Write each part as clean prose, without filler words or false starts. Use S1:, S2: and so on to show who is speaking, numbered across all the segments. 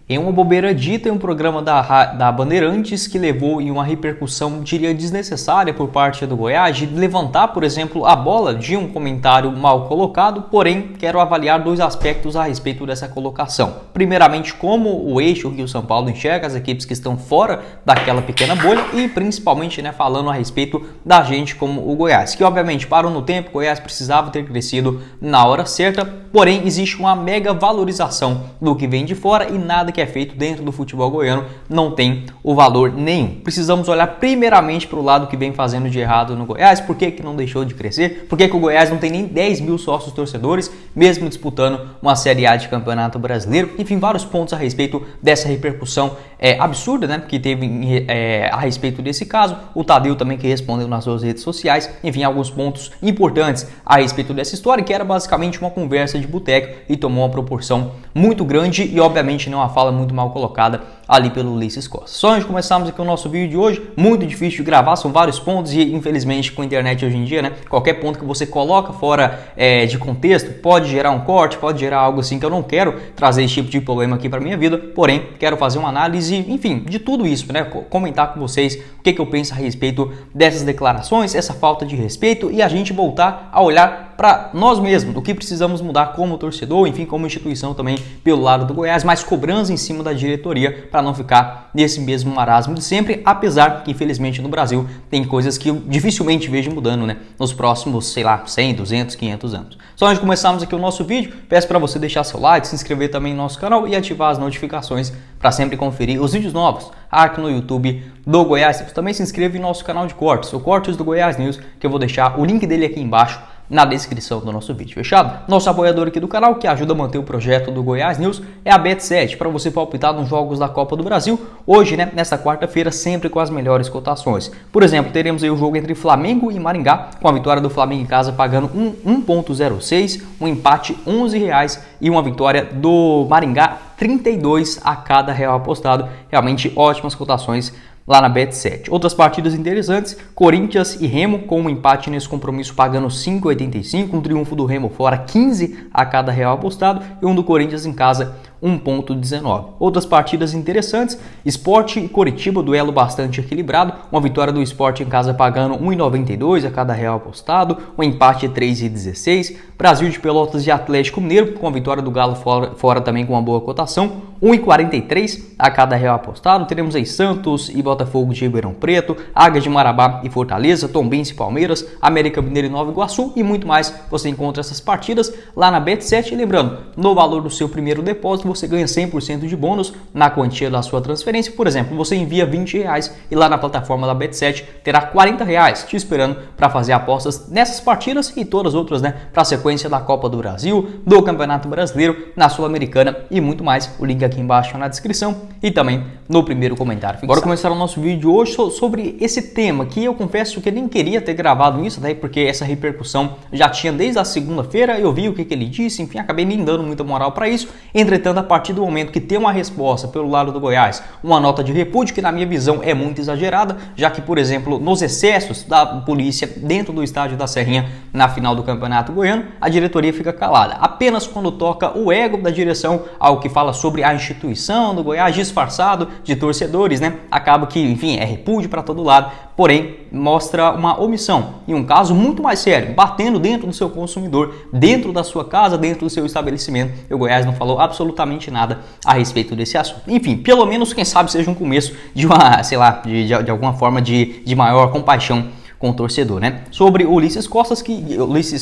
S1: Em uma bobeira dita em um programa da Bandeirantes que levou em uma repercussão, diria, desnecessária por parte do Goiás, de levantar, por exemplo, a bola de um comentário mal colocado, porém, quero avaliar dois aspectos a respeito dessa colocação. Primeiramente, como o eixo Rio-São Paulo enxerga as equipes que estão fora daquela pequena bolha e, principalmente, falando a respeito da gente como o Goiás, que obviamente parou no tempo, o Goiás precisava ter crescido na hora certa, porém, existe uma mega valorização do que vem de fora e nada que é feito dentro do futebol goiano não tem o valor nenhum. Precisamos olhar primeiramente para o lado que vem fazendo de errado no Goiás, por que não deixou de crescer, por que o Goiás não tem nem 10 mil sócios torcedores, mesmo disputando uma Série A de Campeonato Brasileiro, enfim, vários pontos a respeito dessa repercussão absurda, que teve a respeito desse caso. O Tadeu também que respondeu nas suas redes sociais, enfim, alguns pontos importantes a respeito dessa história, que era basicamente uma conversa de boteco e tomou uma proporção muito grande e obviamente não uma fala muito mal colocada ali pelo Ulisses Costa. Só antes de começarmos aqui o nosso vídeo de hoje, muito difícil de gravar, são vários pontos e infelizmente com a internet hoje em dia, qualquer ponto que você coloca fora de contexto pode gerar um corte, pode gerar algo assim que eu não quero trazer esse tipo de problema aqui para minha vida, porém quero fazer uma análise, enfim, de tudo isso, comentar com vocês o que eu penso a respeito dessas declarações, essa falta de respeito e a gente voltar a olhar para nós mesmos, do que precisamos mudar como torcedor, enfim, como instituição também pelo lado do Goiás, mais cobrança em cima da diretoria para não ficar nesse mesmo marasmo de sempre, apesar que infelizmente no Brasil tem coisas que eu dificilmente vejo mudando, nos próximos, 100, 200, 500 anos. Só antes de começarmos aqui o nosso vídeo, peço para você deixar seu like, se inscrever também no nosso canal e ativar as notificações para sempre conferir os vídeos novos aqui no YouTube do Goiás. Também se inscreva em nosso canal de cortes, o Cortes do Goiás News, que eu vou deixar o link dele aqui embaixo na descrição do nosso vídeo, fechado? Nosso apoiador aqui do canal, que ajuda a manter o projeto do Goiás News, é a Bet7, para você palpitar nos jogos da Copa do Brasil, hoje, nesta quarta-feira, sempre com as melhores cotações. Por exemplo, teremos aí o jogo entre Flamengo e Maringá, com a vitória do Flamengo em casa pagando 1,06, um empate R$11 e uma vitória do Maringá 32 a cada real apostado, realmente ótimas cotações lá na Bet7. Outras partidas interessantes, Corinthians e Remo com um empate nesse compromisso pagando 5,85, um triunfo do Remo fora 15 a cada real apostado e um do Corinthians em casa 1,19. Outras partidas interessantes, Sport e Coritiba, duelo bastante equilibrado, uma vitória do Sport em casa pagando 1,92 a cada real apostado, um empate 3,16, Brasil de Pelotas e Atlético Mineiro, com a vitória do Galo fora também com uma boa cotação, 1,43 a cada real apostado. Teremos aí Santos e Botafogo de Ribeirão Preto, Águias de Marabá e Fortaleza, Tombense e Palmeiras, América Mineiro e Nova Iguaçu e muito mais. Você encontra essas partidas lá na Bet7 e lembrando, no valor do seu primeiro depósito você ganha 100% de bônus na quantia da sua transferência. Por exemplo, você envia R$20 e lá na plataforma da Bet7 terá R$40 te esperando para fazer apostas nessas partidas e todas as outras, para a sequência da Copa do Brasil, do Campeonato Brasileiro, na Sul-Americana e muito mais. O link aqui embaixo na descrição e também no primeiro comentário. Bora começar o nosso vídeo hoje sobre esse tema que eu confesso que eu nem queria ter gravado isso, porque essa repercussão já tinha desde a segunda-feira, eu vi o que ele disse, enfim, acabei nem dando muita moral para isso. Entretanto, a partir do momento que tem uma resposta pelo lado do Goiás, uma nota de repúdio que na minha visão é muito exagerada, já que, por exemplo, nos excessos da polícia dentro do estádio da Serrinha na final do Campeonato Goiano, a diretoria fica calada. Apenas quando toca o ego da direção, algo que fala sobre a instituição do Goiás disfarçado de torcedores, acaba que, enfim, é repúdio para todo lado, porém mostra uma omissão em um caso muito mais sério, batendo dentro do seu consumidor, dentro da sua casa, dentro do seu estabelecimento. E o Goiás não falou absolutamente nada a respeito desse assunto. Enfim, pelo menos, quem sabe, seja um começo de uma, de alguma forma de maior compaixão com o torcedor, Sobre o Ulisses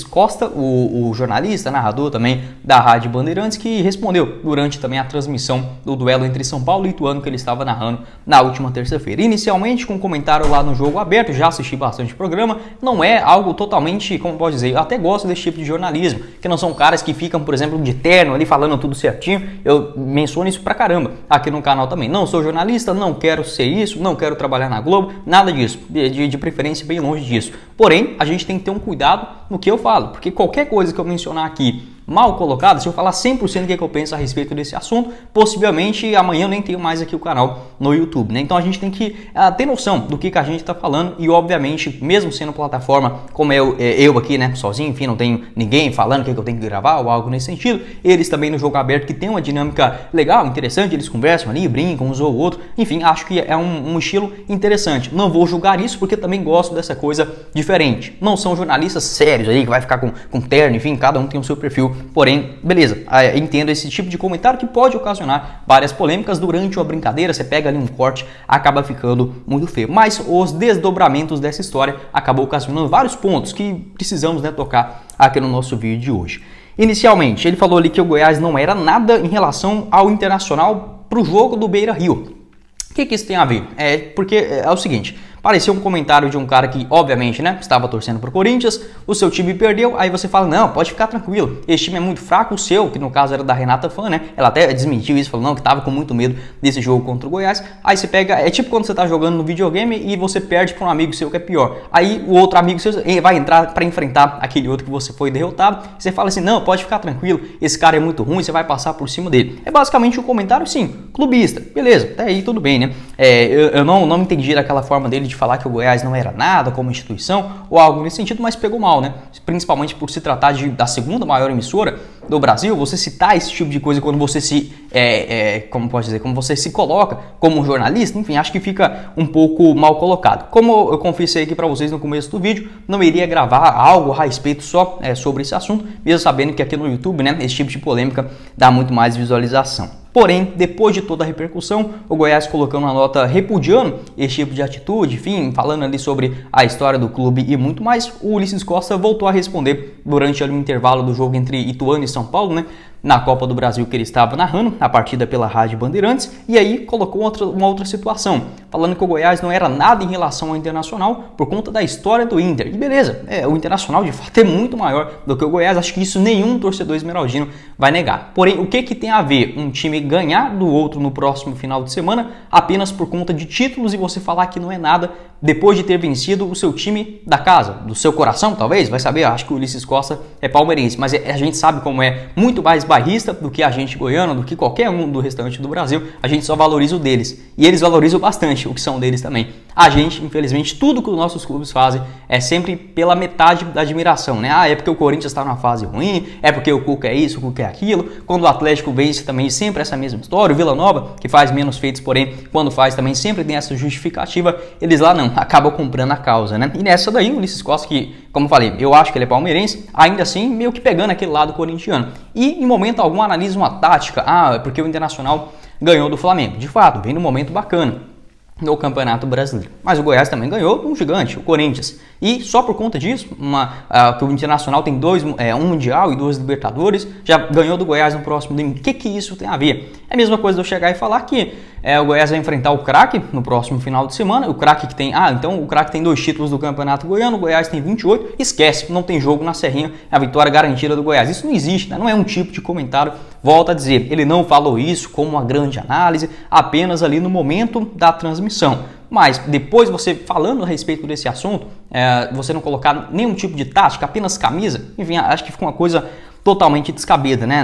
S1: Costa, o jornalista, narrador também da Rádio Bandeirantes, que respondeu durante também a transmissão do duelo entre São Paulo e Ituano que ele estava narrando na última terça-feira. Inicialmente com um comentário lá no Jogo Aberto, já assisti bastante programa, não é algo totalmente, como pode dizer, eu até gosto desse tipo de jornalismo, que não são caras que ficam, por exemplo, de terno ali falando tudo certinho. Eu menciono isso pra caramba aqui no canal também. Não sou jornalista, não quero ser isso, não quero trabalhar na Globo, nada disso, de preferência bem longe disso. Porém, a gente tem que ter um cuidado no que eu falo, porque qualquer coisa que eu mencionar aqui mal colocadas, se eu falar 100% o que eu penso a respeito desse assunto, possivelmente amanhã eu nem tenho mais aqui o canal no YouTube, né? Então a gente tem que ter noção do que a gente está falando e, obviamente, mesmo sendo plataforma como eu aqui, né, sozinho, enfim, não tenho ninguém falando o que eu tenho que gravar ou algo nesse sentido, eles também no jogo aberto que tem uma dinâmica legal, interessante, eles conversam ali, brincam, um ou outro, enfim, acho que é um estilo interessante. Não vou julgar isso porque também gosto dessa coisa diferente. Não são jornalistas sérios aí que vai ficar com terno, enfim, cada um tem o seu perfil, porém, beleza, entendo esse tipo de comentário que pode ocasionar várias polêmicas durante uma brincadeira, você pega ali um corte, acaba ficando muito feio. Mas os desdobramentos dessa história acabou ocasionando vários pontos que precisamos, né, tocar aqui no nosso vídeo de hoje. Inicialmente, ele falou ali que o Goiás não era nada em relação ao Internacional para o jogo do Beira-Rio. O que isso tem a ver? Porque é o seguinte, pareceu um comentário de um cara que, obviamente, né, estava torcendo pro Corinthians, o seu time perdeu, aí você fala, não, pode ficar tranquilo, esse time é muito fraco, o seu, que no caso era da Renata Fã, né, ela até desmentiu isso, falou, não, que tava com muito medo desse jogo contra o Goiás, aí você pega, é tipo quando você tá jogando no videogame e você perde pra um amigo seu que é pior, aí o outro amigo seu vai entrar para enfrentar aquele outro que você foi derrotado, você fala assim, não, pode ficar tranquilo, esse cara é muito ruim, você vai passar por cima dele. É basicamente um comentário, sim, clubista, beleza, até aí tudo bem, né, eu não entendi daquela forma dele de falar que o Goiás não era nada como instituição ou algo nesse sentido, mas pegou mal, né? Principalmente por se tratar da segunda maior emissora do Brasil, você citar esse tipo de coisa quando você como pode dizer, como você se coloca como um jornalista, enfim, acho que fica um pouco mal colocado. Como eu confessei aqui para vocês no começo do vídeo, não iria gravar algo a respeito só sobre esse assunto, mesmo sabendo que aqui no YouTube, né, esse tipo de polêmica dá muito mais visualização. Porém, depois de toda a repercussão, o Goiás colocando uma nota repudiando esse tipo de atitude, enfim, falando ali sobre a história do clube e muito mais, o Ulisses Costa voltou a responder durante ali, o intervalo do jogo entre Ituano e São Paulo, né? Na Copa do Brasil que ele estava narrando, a partida pela Rádio Bandeirantes, e aí colocou uma outra situação, falando que o Goiás não era nada em relação ao Internacional por conta da história do Inter. E beleza, o Internacional de fato é muito maior do que o Goiás, acho que isso nenhum torcedor esmeraldino vai negar. Porém, o que tem a ver um time ganhar do outro no próximo final de semana apenas por conta de títulos e você falar que não é nada depois de ter vencido o seu time da casa, do seu coração talvez, vai saber, acho que o Ulisses Costa é palmeirense, mas a gente sabe como é muito mais bairrista do que a gente goiano, do que qualquer um do restante do Brasil, a gente só valoriza o deles, e eles valorizam bastante o que são deles também. A gente, infelizmente, tudo que os nossos clubes fazem é sempre pela metade da admiração, né? É porque o Corinthians está numa fase ruim, é porque o Cuca é isso, o Cuca é aquilo, quando o Atlético vence também sempre essa mesma história, o Vila Nova, que faz menos feitos, porém, quando faz também sempre tem essa justificativa, eles lá não, acabam comprando a causa, né? E nessa daí, o Ulisses Costa, que, como eu falei, eu acho que ele é palmeirense, ainda assim, meio que pegando aquele lado corintiano. E em momento algum analisa uma tática, é porque o Internacional ganhou do Flamengo. De fato, vem num momento bacana no Campeonato Brasileiro. Mas o Goiás também ganhou um gigante, o Corinthians. E só por conta disso, que o Internacional tem um Mundial e 2 Libertadores, já ganhou do Goiás no próximo domingo. O que isso tem a ver? É a mesma coisa de eu chegar e falar que o Goiás vai enfrentar o Craque no próximo final de semana. O Craque que tem, então o Craque tem 2 títulos do Campeonato Goiano, o Goiás tem 28. Esquece, não tem jogo na Serrinha, é a vitória garantida do Goiás. Isso não existe, né? Não é um tipo de comentário. Volto a dizer, ele não falou isso como uma grande análise, apenas ali no momento da transmissão. Mas depois você falando a respeito desse assunto, você não colocar nenhum tipo de tática, apenas camisa, enfim, acho que fica uma coisa totalmente descabida, né?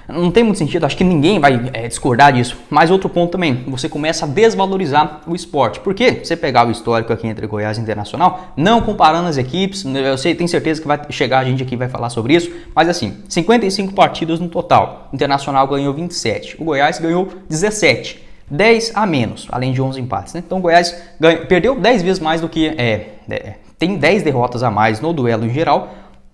S1: Não tem muito sentido, acho que ninguém vai discordar disso. Mas outro ponto também, você começa a desvalorizar o esporte. Por quê? Você pegar o histórico aqui entre Goiás e Internacional, não comparando as equipes, eu tenho certeza que vai chegar a gente aqui e vai falar sobre isso, mas assim, 55 partidas no total, o Internacional ganhou 27, o Goiás ganhou 17. 10 a menos, além de 11 empates, né? Então o Goiás perdeu 10 vezes mais do que... tem 10 derrotas a mais no duelo em geral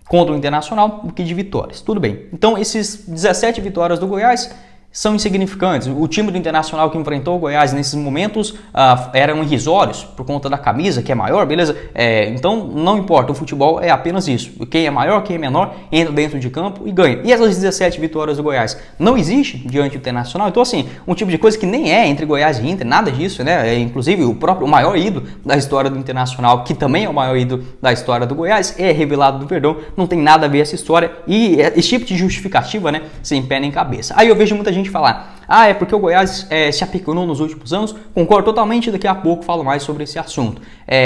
S1: contra o Internacional do que de vitórias. Tudo bem. Então esses 17 vitórias do Goiás são insignificantes. O time do Internacional que enfrentou o Goiás nesses momentos eram irrisórios por conta da camisa, que é maior, beleza? Então não importa, o futebol é apenas isso. Quem é maior, quem é menor, entra dentro de campo e ganha. E essas 17 vitórias do Goiás não existe diante do Internacional. Então assim, um tipo de coisa que nem é entre Goiás e Inter, nada disso, né? Inclusive o maior ídolo da história do Internacional, que também é o maior ídolo da história do Goiás, é revelado do Verdão. Não tem nada a ver essa história e esse tipo de justificativa, né? Sem pé nem cabeça. Aí eu vejo muita gente falar, Ah, é porque o Goiás se apequenou nos últimos anos. Concordo totalmente, daqui a pouco falo mais sobre esse assunto.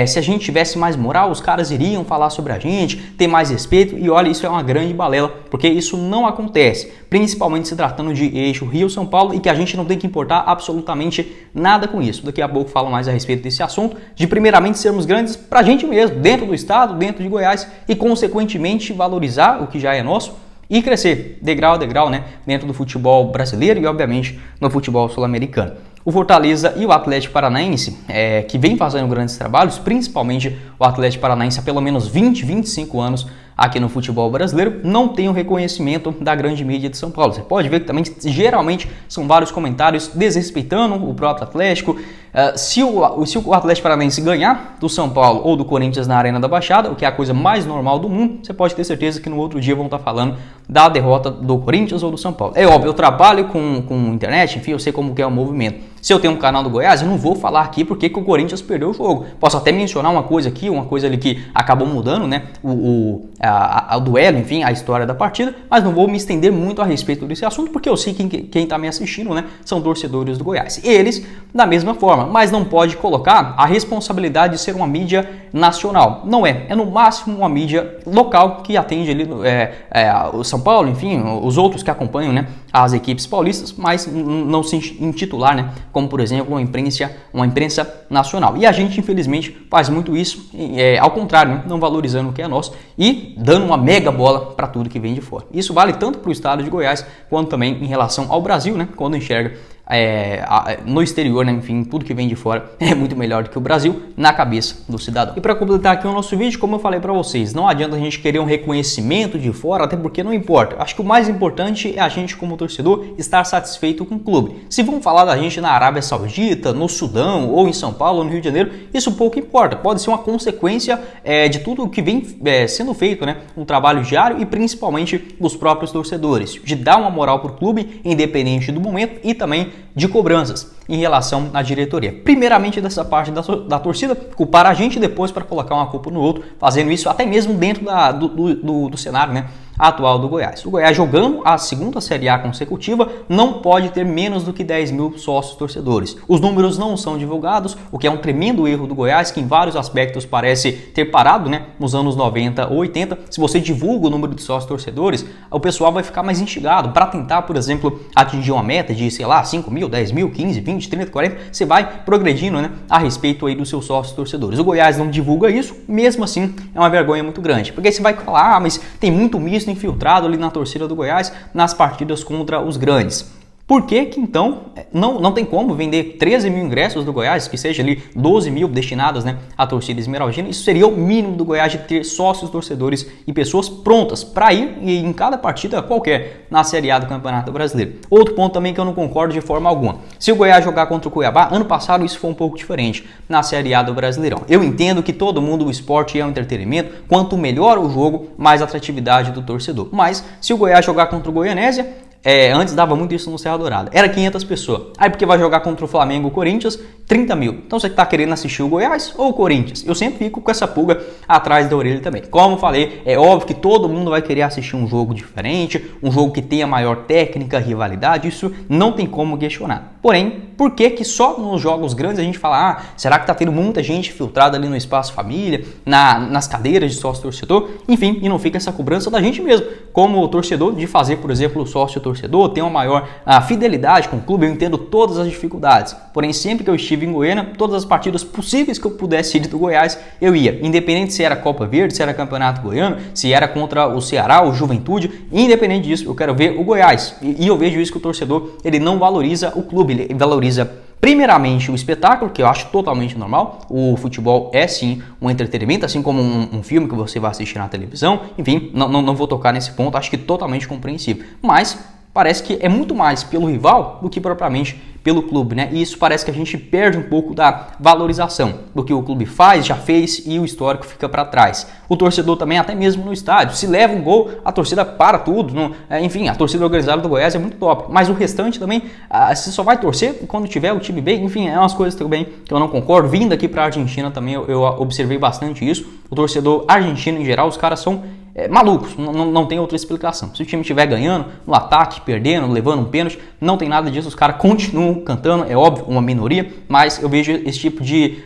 S1: Se a gente tivesse mais moral, os caras iriam falar sobre a gente, ter mais respeito, e olha, isso é uma grande balela, porque isso não acontece, principalmente se tratando de eixo Rio-São Paulo, e que a gente não tem que importar absolutamente nada com isso. Daqui a pouco falo mais a respeito desse assunto, de primeiramente sermos grandes pra gente mesmo, dentro do estado, dentro de Goiás, e consequentemente valorizar o que já é nosso e crescer degrau a degrau, né, dentro do futebol brasileiro e obviamente no futebol sul-americano. O Fortaleza e o Atlético Paranaense, que vem fazendo grandes trabalhos, principalmente o Atlético Paranaense há pelo menos 20, 25 anos aqui no futebol brasileiro, não tem o reconhecimento da grande mídia de São Paulo. Você pode ver que também geralmente são vários comentários desrespeitando o próprio Atlético. Se o Atlético Paranaense ganhar do São Paulo ou do Corinthians na Arena da Baixada, o que é a coisa mais normal do mundo, você pode ter certeza que no outro dia vão estar falando da derrota do Corinthians ou do São Paulo. É óbvio, eu trabalho com internet, enfim, eu sei como que é o movimento. Se eu tenho um canal do Goiás, eu não vou falar aqui porque que o Corinthians perdeu o jogo. Posso até mencionar uma coisa aqui, uma coisa ali que acabou mudando, né? O duelo, enfim, a história da partida, mas não vou me estender muito a respeito desse assunto, porque eu sei que quem está me assistindo, né, são torcedores do Goiás. Eles, da mesma forma, mas não pode colocar a responsabilidade de ser uma mídia nacional. Não é no máximo uma mídia local que atende ali o São Paulo, enfim, os outros que acompanham, né, as equipes paulistas, mas não se intitular, né, como por exemplo uma imprensa nacional. E a gente infelizmente faz muito isso, ao contrário, né, não valorizando o que é nosso e dando uma mega bola para tudo que vem de fora. Isso vale tanto para o estado de Goiás quanto também em relação ao Brasil, né, quando enxerga no exterior, né? Enfim, tudo que vem de fora é muito melhor do que o Brasil na cabeça do cidadão. E para completar aqui o nosso vídeo, como eu falei para vocês, não adianta a gente querer um reconhecimento de fora, até porque não importa. Acho que o mais importante é a gente, como torcedor, estar satisfeito com o clube. Se vão falar da gente na Arábia Saudita, no Sudão, ou em São Paulo, ou no Rio de Janeiro, isso pouco importa. Pode ser uma consequência de tudo o que vem sendo feito, né? Um trabalho diário e principalmente dos próprios torcedores, de dar uma moral para o clube, independente do momento, e também de cobranças em relação à diretoria. Primeiramente dessa parte da torcida, culpar a gente, depois para colocar uma culpa no outro, fazendo isso até mesmo dentro do cenário, né, atual do Goiás. O Goiás, jogando a segunda Série A consecutiva, não pode ter menos do que 10 mil sócios torcedores. Os números não são divulgados, o que é um tremendo erro do Goiás, que em vários aspectos parece ter parado, né, nos anos 90 ou 80. Se você divulga o número de sócios torcedores, o pessoal vai ficar mais instigado para tentar, por exemplo, atingir uma meta de, sei lá, 5 mil, 10 mil, 15, 20, 30, 40. Você vai progredindo, né, a respeito aí dos seus sócios torcedores. O Goiás não divulga isso, mesmo assim é uma vergonha muito grande. Porque você vai falar, mas tem muito misto infiltrado ali na torcida do Goiás nas partidas contra os grandes. Por que então não tem como vender 13 mil ingressos do Goiás, que seja ali 12 mil destinados, né, à torcida esmeraldina? Isso seria o mínimo do Goiás, de ter sócios, torcedores e pessoas prontas para ir em cada partida qualquer na Série A do Campeonato Brasileiro. Outro ponto também que eu não concordo de forma alguma. Se o Goiás jogar contra o Cuiabá, ano passado isso foi um pouco diferente na Série A do Brasileirão. Eu entendo que todo mundo, o esporte é um entretenimento, quanto melhor o jogo, mais atratividade do torcedor. Mas se o Goiás jogar contra o Goianésia, antes dava muito isso no Serra Dourada, era 500 pessoas. Aí porque vai jogar contra o Flamengo ou o Corinthians, 30 mil. Então você está querendo assistir o Goiás ou o Corinthians? Eu sempre fico com essa pulga atrás da orelha também. Como falei, é óbvio que todo mundo vai querer assistir um jogo diferente, um jogo que tenha maior técnica, rivalidade, isso não tem como questionar. Porém, por que só nos jogos grandes a gente fala, será que está tendo muita gente filtrada ali no espaço família, nas cadeiras de sócio-torcedor? Enfim, e não fica essa cobrança da gente mesmo, como torcedor, de fazer, por exemplo, o sócio-torcedor ter uma maior fidelidade com o clube. Eu entendo todas as dificuldades, porém sempre que eu estive em Goiânia, todas as partidas possíveis que eu pudesse ir do Goiás, eu ia, independente se era Copa Verde, se era Campeonato Goiano, se era contra o Ceará, o Juventude, independente disso, eu quero ver o Goiás. E eu vejo isso, que o torcedor, ele não valoriza o clube, ele valoriza primeiramente o espetáculo, que eu acho totalmente normal. O futebol é sim um entretenimento, assim como um filme que você vai assistir na televisão. Enfim, não vou tocar nesse ponto, acho que totalmente compreensível. Mas parece que é muito mais pelo rival do que propriamente pelo clube, né? E isso parece que a gente perde um pouco da valorização do que o clube faz, já fez, e o histórico fica para trás. O torcedor também, até mesmo no estádio, se leva um gol, a torcida para tudo. Enfim, a torcida organizada do Goiás é muito top, mas o restante também, você só vai torcer quando tiver o time bem. Enfim, é umas coisas também que eu não concordo. Vindo aqui para a Argentina também, eu observei bastante isso. O torcedor argentino em geral, os caras são malucos, não tem outra explicação. Se o time estiver ganhando, no ataque, perdendo, levando um pênalti, não tem nada disso, os caras continuam cantando, é óbvio, uma minoria, mas eu vejo esse tipo de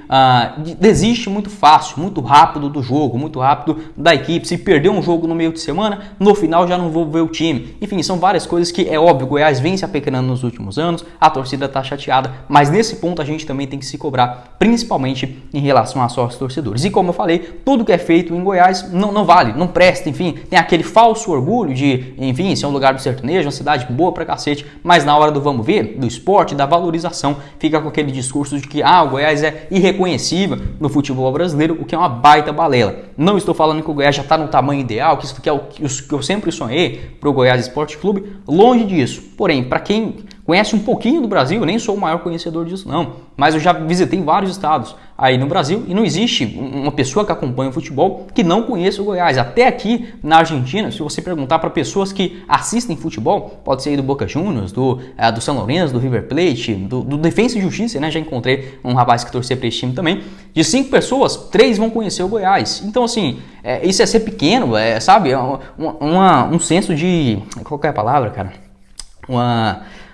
S1: desiste muito fácil, muito rápido do jogo, muito rápido da equipe. Se perder um jogo no meio de semana, no final já não vou ver o time. Enfim, são várias coisas que é óbvio, o Goiás vem se apequenando nos últimos anos, a torcida tá chateada, mas nesse ponto a gente também tem que se cobrar, principalmente em relação a sócios torcedores. E como eu falei, tudo que é feito em Goiás não vale, não presta, enfim, tem aquele falso orgulho de, enfim, ser um lugar do sertanejo, uma cidade boa pra cacete, mas na hora do vamos ver, do esporte, da valorização, fica com aquele discurso de que o Goiás é irreconhecível no futebol brasileiro, o que é uma baita balela. Não estou falando que o Goiás já está no tamanho ideal, que isso que é o que eu sempre sonhei para o Goiás Esporte Clube, longe disso. Porém, para quem conhece um pouquinho do Brasil, eu nem sou o maior conhecedor disso não, mas eu já visitei vários estados aí no Brasil e não existe uma pessoa que acompanha o futebol que não conheça o Goiás. Até aqui na Argentina, se você perguntar para pessoas que assistem futebol, pode ser aí do Boca Juniors, do São Lourenço, do River Plate, do Defensa e Justiça, né? Já encontrei um rapaz que torcia para esse time também. De 5 pessoas, 3 vão conhecer o Goiás. Então assim, isso é ser pequeno, sabe? Um senso de... Qual que é a palavra, cara?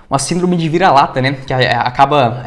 S1: Uma síndrome de vira-lata, né? Que acaba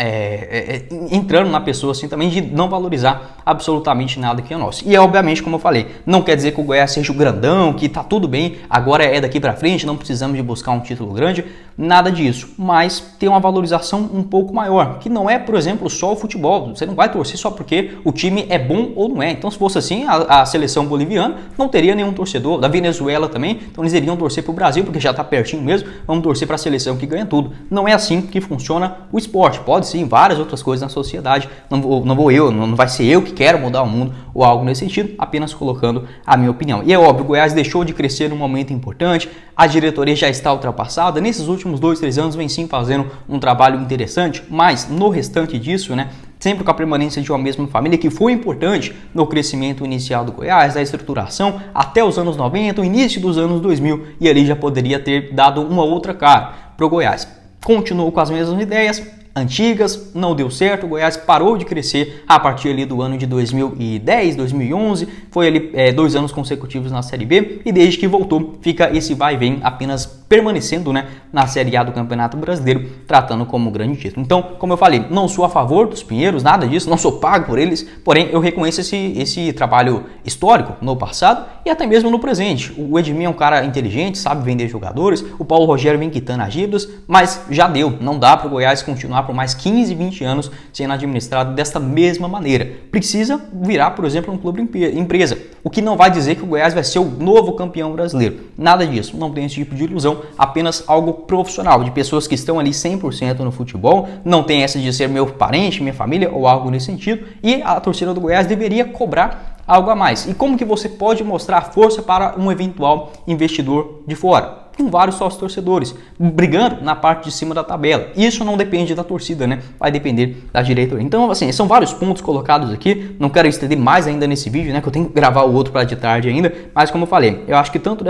S1: entrando na pessoa assim também de não valorizar absolutamente nada que é nosso. E obviamente, como eu falei, não quer dizer que o Goiás seja o grandão, que tá tudo bem, agora é daqui pra frente, não precisamos de buscar um título grande, nada disso. Mas tem uma valorização um pouco maior, que não é, por exemplo, só o futebol. Você não vai torcer só porque o time é bom ou não é. Então, se fosse assim, a seleção boliviana não teria nenhum torcedor, da Venezuela também, então eles iriam torcer pro Brasil, porque já tá pertinho mesmo, vamos torcer pra seleção que ganha tudo. Não é assim que funciona o esporte. Pode sim, várias outras coisas na sociedade. Não vai ser eu que quero mudar o mundo ou algo nesse sentido, apenas colocando a minha opinião. E é óbvio, o Goiás deixou de crescer num momento importante, a diretoria já está ultrapassada. Nesses últimos 2-3 anos vem sim fazendo um trabalho interessante, mas no restante disso, né? Sempre com a permanência de uma mesma família, que foi importante no crescimento inicial do Goiás, da estruturação até os anos 90, o início dos anos 2000, e ali já poderia ter dado uma outra cara para o Goiás. Continuou com as mesmas ideias antigas, não deu certo, o Goiás parou de crescer a partir ali do ano de 2010, 2011, foi ali 2 anos consecutivos na Série B, e desde que voltou fica esse vai e vem, apenas permanecendo, né, na Série A do Campeonato Brasileiro, tratando como grande título. Então, como eu falei, não sou a favor dos Pinheiros, nada disso, não sou pago por eles, porém eu reconheço esse trabalho histórico no passado e até mesmo no presente. O Edmir é um cara inteligente, sabe vender jogadores, o Paulo Rogério vem quitando as dívidas, mas já deu, não dá para o Goiás continuar por mais 15, 20 anos sendo administrado desta mesma maneira. Precisa virar, por exemplo, um clube empresa, o que não vai dizer que o Goiás vai ser o novo campeão brasileiro. Nada disso, não tem esse tipo de ilusão, apenas algo profissional, de pessoas que estão ali 100% no futebol, não tem essa de ser meu parente, minha família ou algo nesse sentido, e a torcida do Goiás deveria cobrar algo a mais. E como que você pode mostrar força para um eventual investidor de fora? Com vários sócios torcedores, brigando na parte de cima da tabela. Isso não depende da torcida, né? Vai depender da diretoria. Então, assim, são vários pontos colocados aqui. Não quero estender mais ainda nesse vídeo, né? Que eu tenho que gravar o outro para de tarde ainda. Mas como eu falei, eu acho que tanto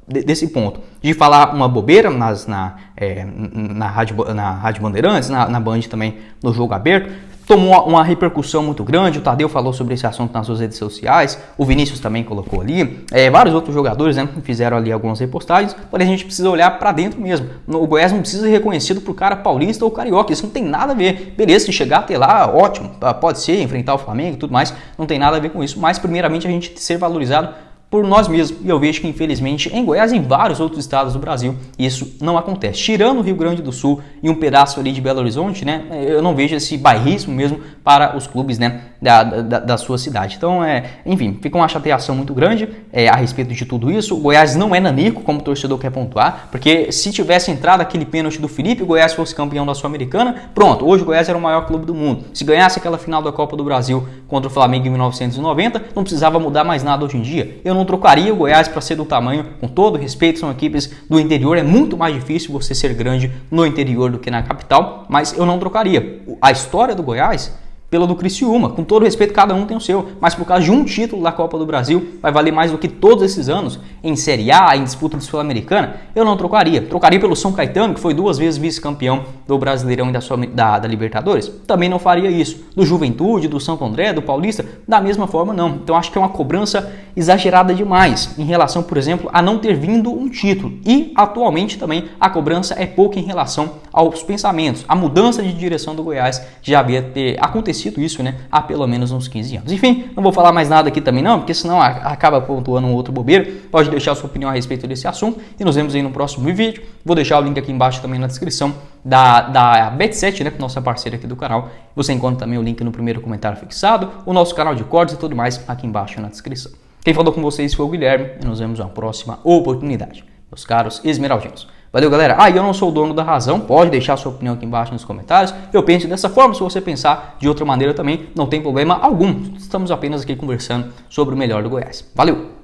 S1: desse ponto de falar uma bobeira na Rádio Bandeirantes, na Band também, no jogo aberto, tomou uma repercussão muito grande. O Tadeu falou sobre esse assunto nas suas redes sociais, o Vinícius também colocou ali, vários outros jogadores, né, fizeram ali algumas repostagens, porém a gente precisa olhar para dentro mesmo. O Goiás não precisa ser reconhecido por cara paulista ou carioca, isso não tem nada a ver. Beleza, se chegar até lá, ótimo, pode ser, enfrentar o Flamengo e tudo mais, não tem nada a ver com isso, mas primeiramente a gente ser valorizado por nós mesmos, e eu vejo que infelizmente em Goiás e em vários outros estados do Brasil isso não acontece. Tirando o Rio Grande do Sul e um pedaço ali de Belo Horizonte, né, eu não vejo esse bairrismo mesmo para os clubes, né, da sua cidade. Então, enfim, fica uma chateação muito grande a respeito de tudo isso. O Goiás não é nanico, como o torcedor quer pontuar, porque se tivesse entrado aquele pênalti do Felipe, o Goiás fosse campeão da Sul-Americana, pronto, hoje o Goiás era o maior clube do mundo. Se ganhasse aquela final da Copa do Brasil contra o Flamengo em 1990, não precisava mudar mais nada hoje em dia. Eu não trocaria o Goiás para ser do tamanho, com todo respeito, são equipes do interior, é muito mais difícil você ser grande no interior do que na capital, mas eu não trocaria. A história do Goiás pela do Criciúma. Com todo respeito, cada um tem o seu, mas por causa de um título da Copa do Brasil, vai valer mais do que todos esses anos em Série A, em disputa de Sul-Americana, eu não trocaria. Trocaria pelo São Caetano, que foi 2 vezes vice-campeão do Brasileirão e da Libertadores? Também não faria isso. Do Juventude, do Santo André, do Paulista, da mesma forma não. Então acho que é uma cobrança exagerada demais em relação, por exemplo, a não ter vindo um título. E atualmente também a cobrança é pouca em relação aos pensamentos. A mudança de direção do Goiás já havia acontecido isso, né, há pelo menos uns 15 anos. Enfim, não vou falar mais nada aqui também não, porque senão acaba pontuando um outro bobeiro. Pode deixar sua opinião a respeito desse assunto e nos vemos aí no próximo vídeo. Vou deixar o link aqui embaixo também na descrição da Bet7, né, nossa parceira aqui do canal. Você encontra também o link no primeiro comentário fixado, o nosso canal de cortes e tudo mais aqui embaixo na descrição. Quem falou com vocês foi o Guilherme e nos vemos na próxima oportunidade, meus caros esmeraldinos. Valeu, galera. Eu não sou o dono da razão, pode deixar sua opinião aqui embaixo nos comentários. Eu penso dessa forma, se você pensar de outra maneira também, não tem problema algum. Estamos apenas aqui conversando sobre o melhor do Goiás. Valeu!